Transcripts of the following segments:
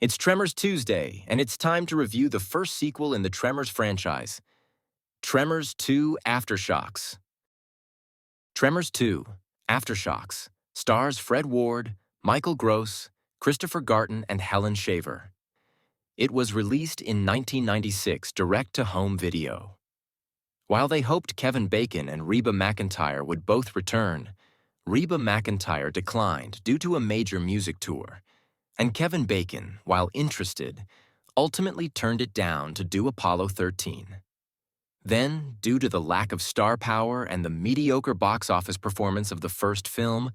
It's Tremors Tuesday, and it's time to review the first sequel in the Tremors franchise, Tremors 2 Aftershocks. Tremors 2 Aftershocks stars Fred Ward, Michael Gross, Christopher Garton, and Helen Shaver. It was released in 1996 direct-to-home video. While they hoped Kevin Bacon and Reba McEntire would both return, Reba McEntire declined due to a major music tour, and Kevin Bacon, while interested, ultimately turned it down to do Apollo 13. Then, due to the lack of star power and the mediocre box office performance of the first film,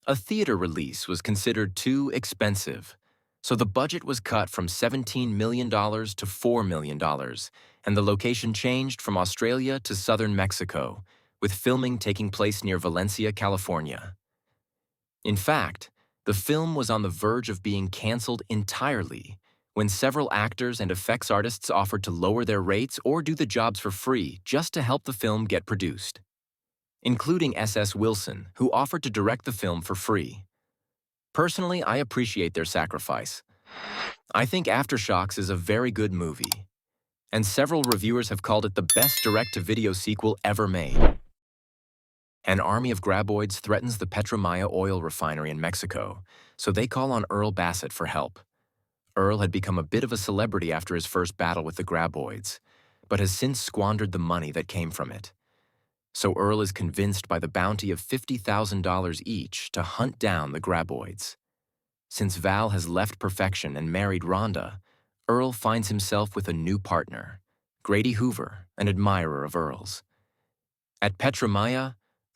a theater release was considered too expensive, so the budget was cut from $17 million to $4 million, and the location changed from Australia to southern Mexico, with filming taking place near Valencia, California. In fact, the film was on the verge of being canceled entirely when several actors and effects artists offered to lower their rates or do the jobs for free just to help the film get produced, including S.S. Wilson, who offered to direct the film for free. Personally, I appreciate their sacrifice. I think Aftershocks is a very good movie, and several reviewers have called it the best direct-to-video sequel ever made. An army of Graboids threatens the Petromaya oil refinery in Mexico, so they call on Earl Bassett for help. Earl had become a bit of a celebrity after his first battle with the Graboids, but has since squandered the money that came from it. So Earl is convinced by the bounty of $50,000 each to hunt down the Graboids. Since Val has left Perfection and married Rhonda, Earl finds himself with a new partner, Grady Hoover, an admirer of Earl's. At Petromaya,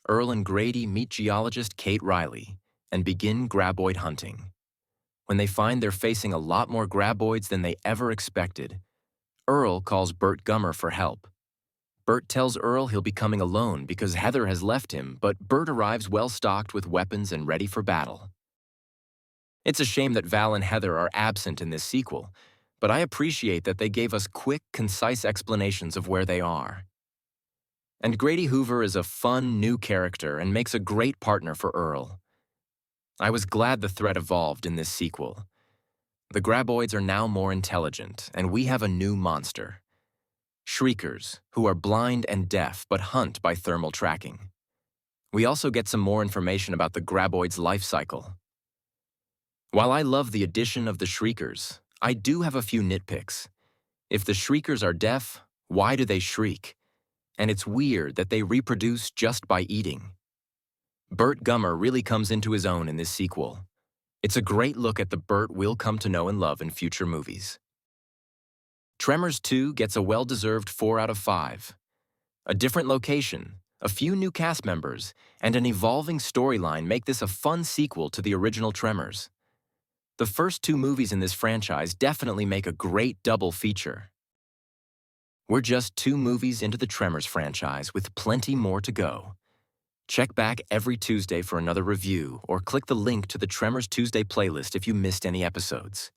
Earl and Grady meet geologist Kate Riley and begin Graboid hunting. When they find they're facing a lot more Graboids than they ever expected, Earl calls Burt Gummer for help. Burt tells Earl he'll be coming alone because Heather has left him, but Burt arrives well-stocked with weapons and ready for battle. It's a shame that Val and Heather are absent in this sequel, but I appreciate that they gave us quick, concise explanations of where they are. And Grady Hoover is a fun, new character and makes a great partner for Earl. I was glad the threat evolved in this sequel. The Graboids are now more intelligent, and we have a new monster. Shriekers, who are blind and deaf but hunt by thermal tracking. We also get some more information about the Graboids' life cycle. While I love the addition of the Shriekers, I do have a few nitpicks. If the Shriekers are deaf, why do they shriek? And it's weird that they reproduce just by eating. Burt Gummer really comes into his own in this sequel. It's a great look at the Burt we'll come to know and love in future movies. Tremors 2 gets a well-deserved 4 out of 5. A different location, a few new cast members, and an evolving storyline make this a fun sequel to the original Tremors. The first 2 movies in this franchise definitely make a great double feature. We're just 2 movies into the Tremors franchise with plenty more to go. Check back every Tuesday for another review or click the link to the Tremors Tuesday playlist if you missed any episodes.